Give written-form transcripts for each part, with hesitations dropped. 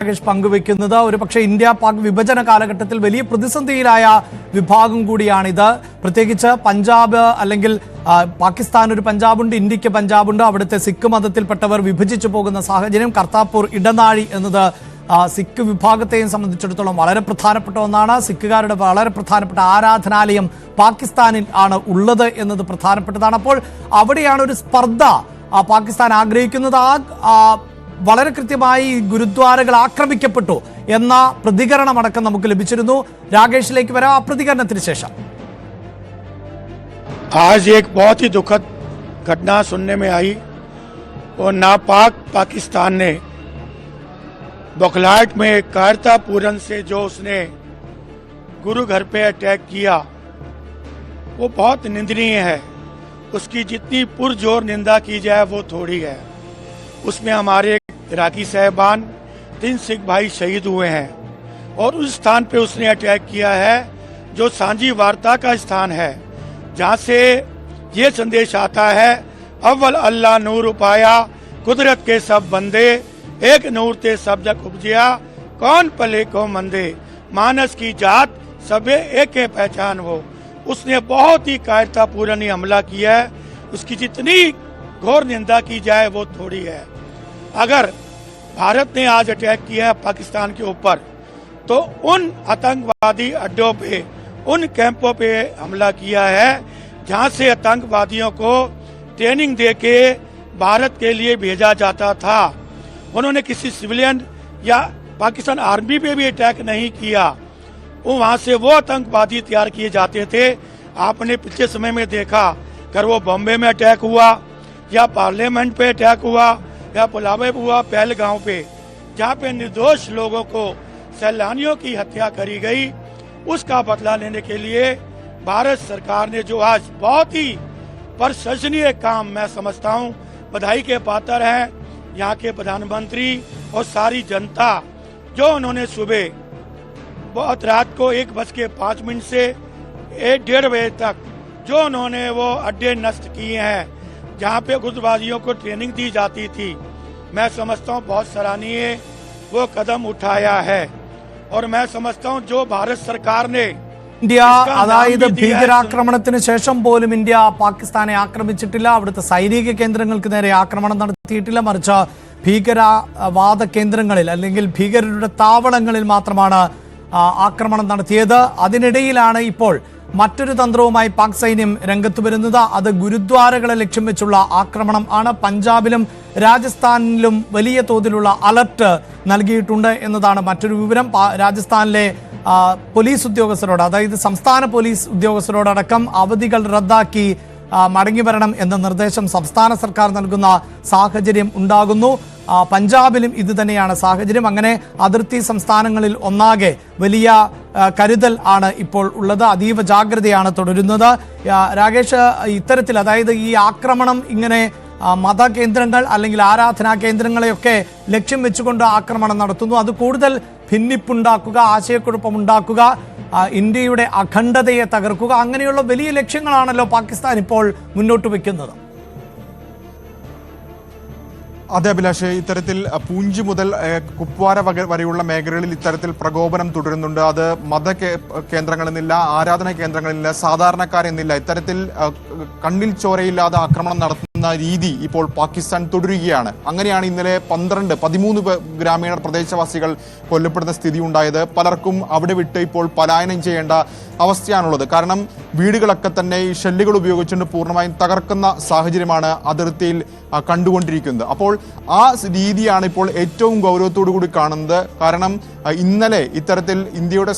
പങ്കുവെക്കുന്നത്. ഒരു പക്ഷേ ഇന്ത്യ പാക് വിഭജന കാലഘട്ടത്തിൽ വലിയ പ്രതിസന്ധിയിലായ വിഭാഗം കൂടിയാണിത്. പ്രത്യേകിച്ച് പഞ്ചാബ് അല്ലെങ്കിൽ പാകിസ്ഥാൻ ഒരു പഞ്ചാബുണ്ട്, ഇന്ത്യക്ക് പഞ്ചാബുണ്ട്. അവിടുത്തെ സിഖ് മതത്തിൽപ്പെട്ടവർ വിഭജിച്ചു പോകുന്ന സാഹചര്യം. കർത്താർപൂർ ഇടനാഴി എന്നത് സിഖ് വിഭാഗത്തെയും സംബന്ധിച്ചിടത്തോളം വളരെ പ്രധാനപ്പെട്ട ഒന്നാണ്. സിഖുകാരുടെ വളരെ പ്രധാനപ്പെട്ട ആരാധനാലയം പാകിസ്ഥാനിൽ ആണ് ഉള്ളത് എന്നത് പ്രധാനപ്പെട്ടതാണ്. അപ്പോൾ അവിടെയാണ് ഒരു സ്പർദ്ധ പാകിസ്ഥാൻ ആഗ്രഹിക്കുന്നത്. വളരെ കൃത്യമായി ഗുരുദ്വാരകൾ ആക്രമിക്കപ്പെട്ടു എന്ന പ്രതികരണമടക്കം നമുക്ക് ലഭിച്ചിരുന്നു. രാകേഷിലേക്ക് വരാം ആ പ്രതികരണത്തിന് ശേഷം. आज एक बहुत ही दुखद घटना सुनने में आई और नापाक पाकिस्तान ने बौखलाहट में कायरतापूरन से जो उसने गुरु घर पे अटैक किया वो बहुत निंदनीय है। उसकी जितनी पुरजोर निंदा की जाए वो थोड़ी है। उसमें हमारे इराकी साहिबान 3 सिख भाई शहीद हुए हैं और उस स्थान पे उसने अटैक किया है जो सांझी वार्ता का स्थान है, जहाँ से ये संदेश आता है अव्वल अल्लाह नूर उपाया कुदरत के सब बंदे एक नूर ते सब जग उपजिया कौन पले को मंदे मानस की जात सबे एक पहचान हो। उसने बहुत ही कायरतापूर्ण हमला किया है। उसकी जितनी घोर निंदा की जाए वो थोड़ी है। अगर भारत ने आज अटैक किया है पाकिस्तान के ऊपर तो उन आतंकवादी अड्डों पे उन कैंपों पे हमला किया है जहां से आतंकवादियों को ट्रेनिंग देके भारत के लिए भेजा जाता था। उन्होंने किसी सिविलियन या पाकिस्तान आर्मी पे भी अटैक नहीं किया। वहां से वो आतंकवादी तैयार किए जाते थे। आपने पिछले समय में देखा कर वो बॉम्बे में अटैक हुआ या पार्लियामेंट पे अटैक हुआ या पुलावे हुआ पहलगांव पे, जहाँ पे निर्दोष लोगों को सैलानियों की हत्या करी गई। उसका बदला लेने के लिए भारत सरकार ने जो आज बहुत ही प्रशंसनीय काम मैं समझता हूँ, बधाई के पात्र हैं यहाँ के प्रधानमंत्री और सारी जनता, जो उन्होंने सुबह बहुत रात को 1:05 से 1:30 बजे तक जो उन्होंने वो अड्डे नष्ट किए हैं जहाँ पे गुटबाजियों को ट्रेनिंग दी जाती थी, मैं समझता हूँ बहुत सराहनीय वो कदम उठाया है। और मैं समझता हूँ जो भारत सरकार ने ഇന്ത്യ അതായത് ഭീകരാക്രമണത്തിന് ശേഷം പോലും ഇന്ത്യ പാകിസ്ഥാനെ ആക്രമിച്ചിട്ടില്ല. അവിടുത്തെ സൈനിക കേന്ദ്രങ്ങൾക്ക് നേരെ ആക്രമണം നടത്തിയിട്ടില്ല. മറിച്ച് ഭീകരവാദ കേന്ദ്രങ്ങളിൽ അല്ലെങ്കിൽ ഭീകരരുടെ താവളങ്ങളിൽ മാത്രമാണ് ആക്രമണം നടത്തിയത്. അതിനിടയിലാണ് ഇപ്പോൾ മറ്റൊരു തന്ത്രവുമായി പാക് സൈന്യം രംഗത്ത് വരുന്നത്. അത് ഗുരുദ്വാരകളെ ലക്ഷ്യം വെച്ചുള്ള ആക്രമണം ആണ്. പഞ്ചാബിലും രാജസ്ഥാനിലും വലിയ തോതിലുള്ള അലർട്ട് നൽകിയിട്ടുണ്ട് എന്നതാണ് മറ്റൊരു വിവരം. രാജസ്ഥാനിലെ പോലീസ് ഉദ്യോഗസ്ഥരോട്, അതായത് സംസ്ഥാന പോലീസ് ഉദ്യോഗസ്ഥരോടക്കം അവധികൾ റദ്ദാക്കി മടങ്ങി വരണം എന്ന നിർദ്ദേശം സംസ്ഥാന സർക്കാർ നൽകുന്ന സാഹചര്യം ഉണ്ടാകുന്നു. പഞ്ചാബിലും ഇത് തന്നെയാണ് സാഹചര്യം. അങ്ങനെ അതിർത്തി സംസ്ഥാനങ്ങളിൽ ഒന്നാകെ വലിയ കരുതൽ ആണ് ഇപ്പോൾ ഉള്ളത്. അതീവ ജാഗ്രതയാണ് തുടരുന്നത്. രാകേഷ്, ഇത്തരത്തിൽ അതായത് ഈ ആക്രമണം ഇങ്ങനെ മതകേന്ദ്രങ്ങൾ അല്ലെങ്കിൽ ആരാധനാ കേന്ദ്രങ്ങളെയൊക്കെ ലക്ഷ്യം വെച്ചുകൊണ്ട് ആക്രമണം നടത്തുന്നു. അത് കൂടുതൽ ഭിന്നിപ്പുണ്ടാക്കുക, ആശയക്കുഴപ്പമുണ്ടാക്കുക, ഇന്ത്യയുടെ അഖണ്ഡതയെ തകർക്കുക, അങ്ങനെയുള്ള വലിയ ലക്ഷ്യങ്ങളാണല്ലോ പാകിസ്ഥാൻ ഇപ്പോൾ മുന്നോട്ട് വെക്കുന്നത്. അതെ അഭിലാഷ്, ഇത്തരത്തിൽ പൂഞ്ച് മുതൽ കുപ്വാര വരെയുള്ള മേഖലകളിൽ ഇത്തരത്തിൽ പ്രകോപനം തുടരുന്നുണ്ട്. അത് മത കേന്ദ്രങ്ങളെന്നില്ല, ആരാധന കേന്ദ്രങ്ങളില്ല, സാധാരണക്കാരെന്നില്ല, ഇത്തരത്തിൽ കണ്ണിൽ ചോരയില്ലാതെ ആക്രമണം നടത്തുന്ന രീതി ഇപ്പോൾ പാകിസ്ഥാൻ തുടരുകയാണ്. അങ്ങനെയാണ് ഇന്നലെ 13 ഗ്രാമീണ പ്രദേശവാസികൾ കൊല്ലപ്പെടുന്ന സ്ഥിതി ഉണ്ടായത്. പലർക്കും അവിടെ വിട്ട് ഇപ്പോൾ പലായനം ചെയ്യേണ്ട അവസ്ഥയാണുള്ളത്. കാരണം വീടുകളൊക്കെ തന്നെ ഈ ഷെല്ലുകൾ ഉപയോഗിച്ചുകൊണ്ട് പൂർണ്ണമായും തകർക്കുന്ന സാഹചര്യമാണ് അതിർത്തിയിൽ കണ്ടുകൊണ്ടിരിക്കുന്നത്. അപ്പോൾ ആ രീതിയാണ് ഇപ്പോൾ ഏറ്റവും ഗൗരവത്തോടു കൂടി കാണുന്നത്. കാരണം ഇന്നലെ ഇത്തരത്തിൽ ഇന്ത്യയുടെ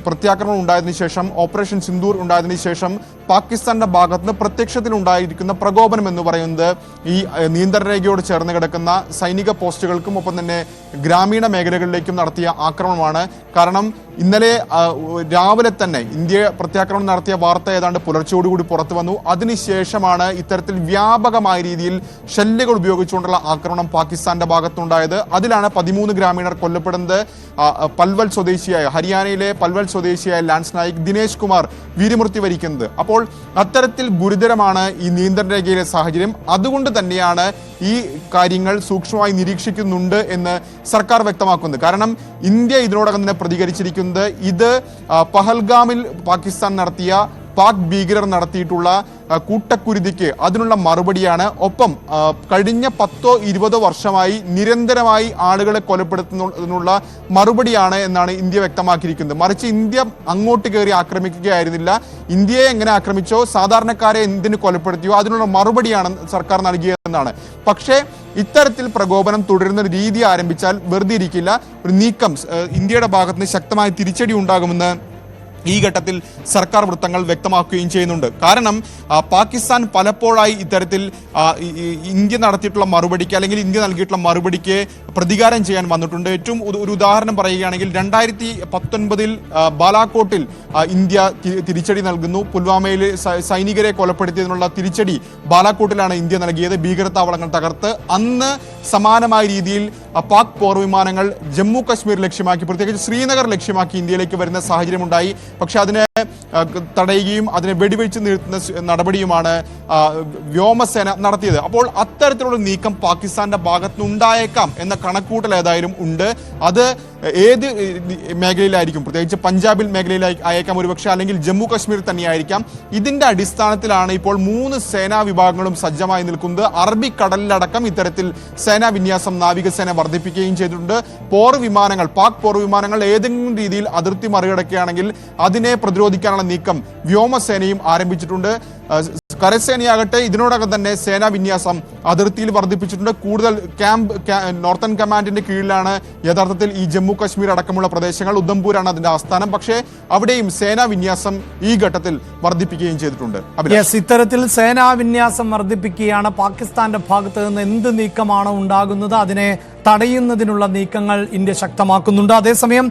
പ്രത്യാക്രമണം ഉണ്ടായതിനു ശേഷം, ഓപ്പറേഷൻ സിന്ദൂർ ഉണ്ടായതിനു ശേഷം പാകിസ്ഥാന്റെ ഭാഗത്തുനിന്ന് പ്രത്യക്ഷത്തിൽ ഉണ്ടായിരിക്കുന്ന പ്രകോപനം എന്ന് പറയുന്നത് ഈ നിയന്ത്രണ രേഖയോട് ചേർന്ന് കിടക്കുന്ന സൈനിക പോസ്റ്റുകൾക്കും ഒപ്പം തന്നെ ഗ്രാമീണ മേഖലകളിലേക്കും നടത്തിയ ആക്രമണമാണ്. കാരണം ഇന്നലെ രാവിലെ തന്നെ ഇന്ത്യ പ്രത്യാക്രമണം നടത്തിയ വാർത്ത ഏതാണ്ട് പുലർച്ചയോടുകൂടി പുറത്തു വന്നു. അതിനുശേഷമാണ് ഇത്തരത്തിൽ വ്യാപകമായ രീതിയിൽ ഷെല്ലുകൾ ഉപയോഗിച്ചുകൊണ്ടുള്ള ആക്രമണം പാകിസ്ഥാന്റെ ഭാഗത്തുണ്ടായത്. അതിലാണ് 13 ഗ്രാമീണർ കൊല്ലപ്പെടുന്നത്. പൽവൽ സ്വദേശിയായ ഹരിയാനയിലെ പൽവൽ സ്വദേശിയായ ലാൻസ് നായിക് ദിനേശ് കുമാർ വീരമൃത്യു വരിക്കുന്നത്. അപ്പോൾ അത്തരത്തിൽ ഗുരുതരമാണ് ഈ നിയന്ത്രണ രേഖയിലെ സാഹചര്യം. അതുകൊണ്ട് തന്നെയാണ് ഈ കാര്യങ്ങൾ സൂക്ഷ്മമായി നിരീക്ഷിക്കുന്നുണ്ട് എന്ന് സർക്കാർ വ്യക്തമാക്കുന്നത്. കാരണം ഇന്ത്യ ഇതിനോടകം തന്നെ പ്രതികരിച്ചിരിക്കുന്നത് ഇത് പഹൽഗാമിൽ പാകിസ്ഥാൻ നടത്തിയ പാക് ഭീകരർ നടത്തിയിട്ടുള്ള കൂട്ടക്കുരുതിക്ക് അതിനുള്ള മറുപടിയാണ്. ഒപ്പം കഴിഞ്ഞ 10-20 വർഷമായി നിരന്തരമായി ആളുകളെ കൊലപ്പെടുത്തുന്നതിനുള്ള മറുപടിയാണ് എന്നാണ് ഇന്ത്യ വ്യക്തമാക്കിയിരിക്കുന്നത്. മറിച്ച് ഇന്ത്യ അങ്ങോട്ട് കയറി ആക്രമിക്കുകയായിരുന്നില്ല. ഇന്ത്യയെ എങ്ങനെ ആക്രമിച്ചോ സാധാരണക്കാരെ എന്തിനു കൊലപ്പെടുത്തിയോ അതിനുള്ള മറുപടിയാണ് സർക്കാർ നൽകിയതെന്നാണ്. പക്ഷേ ഇത്തരത്തിൽ പ്രകോപനം തുടരുന്ന രീതി ആരംഭിച്ചാൽ വെറുതെ ഇരിക്കില്ല. ഒരു നീക്കം ഇന്ത്യയുടെ ഭാഗത്ത് നിന്ന് ശക്തമായ തിരിച്ചടി ഉണ്ടാകുമെന്ന് ഈ ഘട്ടത്തിൽ സർക്കാർ വൃത്തങ്ങൾ വ്യക്തമാക്കുകയും ചെയ്യുന്നുണ്ട്. കാരണം പാകിസ്ഥാൻ പലപ്പോഴായി ഇത്തരത്തിൽ ഇന്ത്യ നടത്തിയിട്ടുള്ള മറുപടിക്ക് അല്ലെങ്കിൽ ഇന്ത്യ നൽകിയിട്ടുള്ള മറുപടിക്ക് പ്രതികാരം ചെയ്യാൻ വന്നിട്ടുണ്ട്. ഏറ്റവും ഒരു ഉദാഹരണം പറയുകയാണെങ്കിൽ 2019 ബാലാക്കോട്ടിൽ ഇന്ത്യ തിരിച്ചടി നൽകുന്നു. പുൽവാമയിൽ സൈനികരെ കൊലപ്പെടുത്തിയതിനുള്ള തിരിച്ചടി ബാലാക്കോട്ടിലാണ് ഇന്ത്യ നൽകിയത്, ഭീകരതാവളങ്ങൾ തകർത്ത്. അന്ന് സമാനമായ രീതിയിൽ പാക് പോർവിമാനങ്ങൾ ജമ്മു കശ്മീർ ലക്ഷ്യമാക്കി, പ്രത്യേകിച്ച് ശ്രീനഗർ ലക്ഷ്യമാക്കി ഇന്ത്യയിലേക്ക് വരുന്ന സാഹചര്യമുണ്ടായി. പക്ഷെ അതിനെ തടയുകയും അതിനെ വെടിവെച്ച് നിർത്തുന്ന നടപടിയുമാണ് വ്യോമസേന നടത്തിയത്. അപ്പോൾ അത്തരത്തിലുള്ള നീക്കം പാകിസ്ഥാന്റെ ഭാഗത്തുനിന്നുണ്ടായേക്കാം എന്ന കണക്കൂട്ടൽ ഏതായാലും ഉണ്ട്. അത് ഏത് മേഖലയിലായിരിക്കും, പ്രത്യേകിച്ച് പഞ്ചാബിൽ മേഖലയിൽ ആയേക്കാം ഒരുപക്ഷെ, അല്ലെങ്കിൽ ജമ്മു കശ്മീർ തന്നെയായിരിക്കാം. ഇതിന്റെ അടിസ്ഥാനത്തിലാണ് ഇപ്പോൾ 3 സേനാ വിഭാഗങ്ങളും സജ്ജമായി നിൽക്കുന്നത്. അറബിക്കടലിലടക്കം ഇത്തരത്തിൽ സേനാ വിന്യാസം നാവികസേന വർദ്ധിപ്പിക്കുകയും ചെയ്തിട്ടുണ്ട്. പാക് പോർ വിമാനങ്ങൾ ഏതെങ്കിലും രീതിയിൽ അതിർത്തി മറികടക്കുകയാണെങ്കിൽ അതിനെ പ്രതിരോധിക്കാനുള്ള നീക്കം വ്യോമസേനയും ആരംഭിച്ചിട്ടുണ്ട്. കരസേനയാകട്ടെ ഇതിനോടകം തന്നെ സേനാ വിന്യാസം അതിർത്തിയിൽ വർദ്ധിപ്പിച്ചിട്ടുണ്ട്. കൂടുതൽ നോർത്തേൺ കമാൻഡിന്റെ കീഴിലാണ് യഥാർത്ഥത്തിൽ ഈ ജമ്മു കശ്മീർ അടക്കമുള്ള പ്രദേശങ്ങൾ. ഉദ്ധംപൂരാണ് അതിന്റെ ആസ്ഥാനം. പക്ഷേ അവിടെയും സേനാ വിന്യാസം ഈ ഘട്ടത്തിൽ വർദ്ധിപ്പിക്കുകയും ചെയ്തിട്ടുണ്ട്. ഇത്തരത്തിൽ സേനാ വിന്യാസം വർദ്ധിപ്പിക്കുകയാണ്. പാകിസ്ഥാന്റെ ഭാഗത്ത് നിന്ന് എന്ത് നീക്കമാണ് ഉണ്ടാകുന്നത് അതിനെ തടയുന്നതിനുള്ള നീക്കങ്ങൾ ഇന്ത്യ ശക്തമാക്കുന്നുണ്ട്. അതേസമയം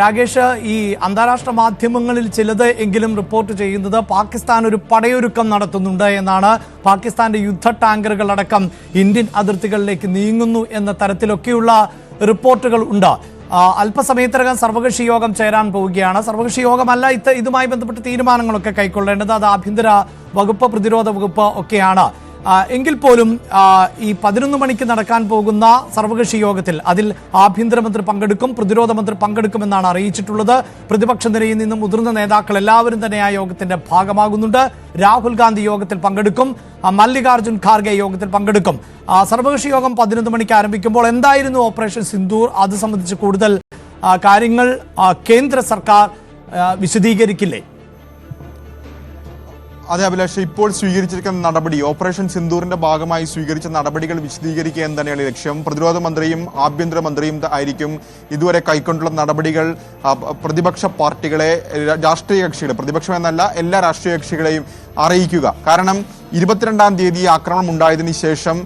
രാകേഷ്, ഈ അന്താരാഷ്ട്ര മാധ്യമങ്ങളിൽ ചിലത് എങ്കിലും റിപ്പോർട്ട് ചെയ്യുന്നത് പാകിസ്ഥാൻ ഒരു പടയൊരുക്കം നടത്തുന്നുണ്ട് എന്നാണ്. പാകിസ്ഥാന്റെ യുദ്ധ ടാങ്കറുകൾ അടക്കം ഇന്ത്യൻ അതിർത്തികളിലേക്ക് നീങ്ങുന്നു എന്ന തരത്തിലൊക്കെയുള്ള റിപ്പോർട്ടുകൾ ഉണ്ട്. അല്പസമയത്തിനകം സർവകക്ഷി യോഗം ചേരാൻ പോവുകയാണ്. സർവകക്ഷി യോഗമല്ല ഇതുമായി ബന്ധപ്പെട്ട് തീരുമാനങ്ങളൊക്കെ കൈക്കൊള്ളേണ്ടത്, അത് ആഭ്യന്തര വകുപ്പ്, പ്രതിരോധ വകുപ്പ് ഒക്കെയാണ്. എങ്കിൽ പോലും ഈ 11 മണിക്ക് നടക്കാൻ പോകുന്ന സർവകക്ഷി യോഗത്തിൽ അതിൽ ആഭ്യന്തരമന്ത്രി പങ്കെടുക്കും, പ്രതിരോധ മന്ത്രി പങ്കെടുക്കുമെന്നാണ് അറിയിച്ചിട്ടുള്ളത്. പ്രതിപക്ഷ നിരയിൽ നിന്നും മുതിർന്ന നേതാക്കൾ എല്ലാവരും തന്നെ ആ യോഗത്തിന്റെ ഭാഗമാകുന്നുണ്ട്. രാഹുൽ ഗാന്ധി യോഗത്തിൽ പങ്കെടുക്കും, മല്ലികാർജുൻ ഖാർഗെ യോഗത്തിൽ പങ്കെടുക്കും. സർവകക്ഷി യോഗം 11 മണിക്ക് ആരംഭിക്കുമ്പോൾ എന്തായിരുന്നു ഓപ്പറേഷൻ സിന്ദൂർ, അത് സംബന്ധിച്ച് കൂടുതൽ കാര്യങ്ങൾ കേന്ദ്ര സർക്കാർ വിശദീകരിക്കില്ലേ? അതെ അഭിലാഷ്, ഇപ്പോൾ സ്വീകരിച്ചിരിക്കുന്ന നടപടി, ഓപ്പറേഷൻ സിന്ദൂറിന്റെ ഭാഗമായി സ്വീകരിച്ച നടപടികൾ വിശദീകരിക്കുക എന്ന് തന്നെയാണ് ലക്ഷ്യം. പ്രതിരോധ മന്ത്രിയും ആഭ്യന്തരമന്ത്രിയും ആയിരിക്കും ഇതുവരെ കൈക്കൊണ്ടുള്ള നടപടികൾ പ്രതിപക്ഷ പാർട്ടികളെ, രാഷ്ട്രീയ കക്ഷികളെ, പ്രതിപക്ഷം എന്നല്ല എല്ലാ രാഷ്ട്രീയ കക്ഷികളെയും അറിയിക്കുക. കാരണം 22-ാം തീയതി ആക്രമണം ഉണ്ടായതിനു ശേഷം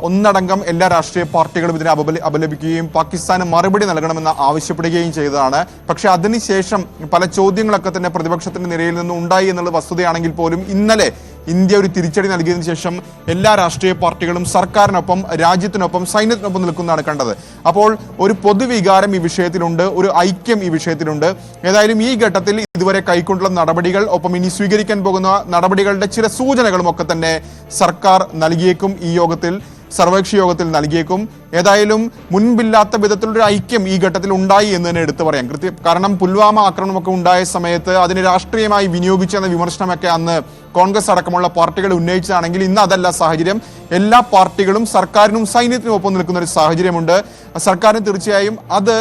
ഒന്നടങ്കം എല്ലാ രാഷ്ട്രീയ പാർട്ടികളും ഇതിനെ അപലപിക്കുകയും പാകിസ്ഥാന് മറുപടി നൽകണമെന്ന് ആവശ്യപ്പെടുകയും ചെയ്തതാണ്. പക്ഷെ അതിനുശേഷം പല ചോദ്യങ്ങളൊക്കെ തന്നെ പ്രതിപക്ഷത്തിന്റെ നിരയിൽ നിന്ന് ഉണ്ടായി എന്നുള്ള വസ്തുതയാണെങ്കിൽ പോലും ഇന്നലെ ഇന്ത്യ ഒരു തിരിച്ചടി നൽകിയതിനു ശേഷം എല്ലാ രാഷ്ട്രീയ പാർട്ടികളും സർക്കാരിനൊപ്പം, രാജ്യത്തിനൊപ്പം, സൈന്യത്തിനൊപ്പം നിൽക്കുന്നതാണ് കണ്ടത്. അപ്പോൾ ഒരു പൊതുവികാരം ഈ വിഷയത്തിലുണ്ട്, ഒരു ഐക്യം ഈ വിഷയത്തിലുണ്ട്. ഏതായാലും ഈ ഘട്ടത്തിൽ ഇതുവരെ കൈക്കൊണ്ടുള്ള നടപടികൾ, ഒപ്പം ഇനി സ്വീകരിക്കാൻ പോകുന്ന നടപടികളുടെ ചില സൂചനകളും ഒക്കെ തന്നെ സർക്കാർ നൽകിയേക്കും, ഈ യോഗത്തിൽ, സർവകക്ഷി യോഗത്തിൽ നൽകിയേക്കും. ഏതായാലും മുൻപില്ലാത്ത വിധത്തിലൊരു ഐക്യം ഈ ഘട്ടത്തിൽ ഉണ്ടായി എന്ന് തന്നെ എടുത്തു പറയാം. കാരണം പുൽവാമ ആക്രമണമൊക്കെ ഉണ്ടായ സമയത്ത് അതിനെ രാഷ്ട്രീയമായി വിനിയോഗിച്ചെന്ന വിമർശനമൊക്കെ അന്ന് കോൺഗ്രസ് അടക്കമുള്ള പാർട്ടികൾ ഉന്നയിച്ചതാണെങ്കിൽ ഇന്ന് അതല്ല സാഹചര്യം. എല്ലാ പാർട്ടികളും സർക്കാരിനും സൈന്യത്തിനും ഒപ്പം നിൽക്കുന്ന ഒരു സാഹചര്യമുണ്ട്. സർക്കാരിന് തീർച്ചയായും അത്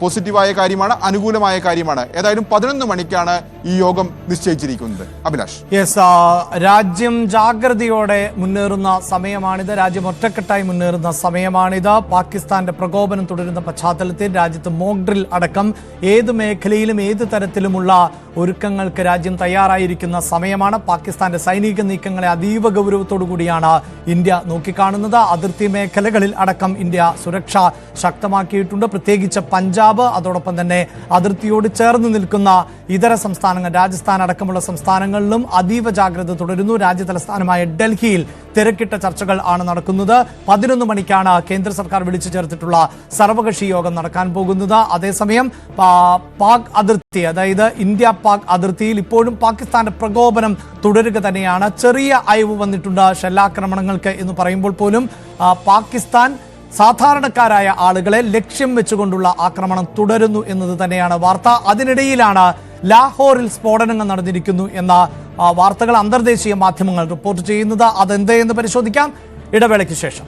പോസിറ്റീവായ കാര്യമാണ്, അനുകൂലമായ കാര്യമാണ്. ഏതായാലും 11 മണിക്കാണ് ഈ യോഗം നിശ്ചയിച്ചിരിക്കുന്നത്. അഭിലാഷ്, രാജ്യം ജാഗ്രതയോടെ മുന്നേറുന്ന സമയമാണിത്, രാജ്യം ഒറ്റക്കെട്ടായി മുന്നേറുന്ന സമയമാണിത്. പാകിസ്ഥാന്റെ പ്രകോപനം തുടരുന്ന പശ്ചാത്തലത്തിൽ രാജ്യത്ത് മോക്ക് ഡ്രിൽ അടക്കം ഏത് മേഖലയിലും ഏത് തരത്തിലുമുള്ള ഒരുക്കങ്ങൾക്ക് രാജ്യം തയ്യാറായിരിക്കുന്ന സമയമാണ്. പാകിസ്ഥാന്റെ സൈനിക നീക്കങ്ങളെ അതീവ ഗൗരവത്തോടു കൂടിയാണ് ഇന്ത്യ നോക്കിക്കാണുന്നത്. അതിർത്തി മേഖലകളിൽ അടക്കം ഇന്ത്യ സുരക്ഷ ശക്തമാക്കിയിട്ടുണ്ട്. പ്രത്യേകിച്ച് പഞ്ചാബ്, അതോടൊപ്പം തന്നെ അതിർത്തിയോട് ചേർന്ന് നിൽക്കുന്ന ഇതര സംസ്ഥാന സംസ്ഥാനങ്ങൾ രാജസ്ഥാൻ അടക്കമുള്ള സംസ്ഥാനങ്ങളിലും അതീവ ജാഗ്രത തുടരുന്നു. രാജ്യതലസ്ഥാനമായ ഡൽഹിയിൽ തിരക്കിട്ട ചർച്ചകൾ ആണ് നടക്കുന്നത്. 11 മണിക്കാണ് കേന്ദ്ര സർക്കാർ വിളിച്ചു ചേർത്തിട്ടുള്ള സർവകക്ഷി യോഗം നടക്കാൻ പോകുന്നത്. അതേസമയം പാക് അതിർത്തി, അതായത് ഇന്ത്യ പാക് അതിർത്തിയിൽ ഇപ്പോഴും പാകിസ്ഥാന്റെ പ്രകോപനം തുടരുക തന്നെയാണ്. ചെറിയ അയവ് വന്നിട്ടുണ്ട് ഷെല്ലാക്രമണങ്ങൾക്ക് എന്ന് പറയുമ്പോൾ പോലും പാകിസ്ഥാൻ സാധാരണക്കാരായ ആളുകളെ ലക്ഷ്യം വെച്ചുകൊണ്ടുള്ള ആക്രമണം തുടരുന്നു എന്നത് തന്നെയാണ് വാർത്ത. അതിനിടയിലാണ് ലാഹോറിൽ സ്ഫോടനങ്ങൾ നടന്നിരിക്കുന്നു എന്ന വാർത്തകൾ അന്തർദേശീയ മാധ്യമങ്ങൾ റിപ്പോർട്ട് ചെയ്യുന്നത്. അതെന്തെന്ന് പരിശോധിക്കാം ഇടവേളയ്ക്ക് ശേഷം.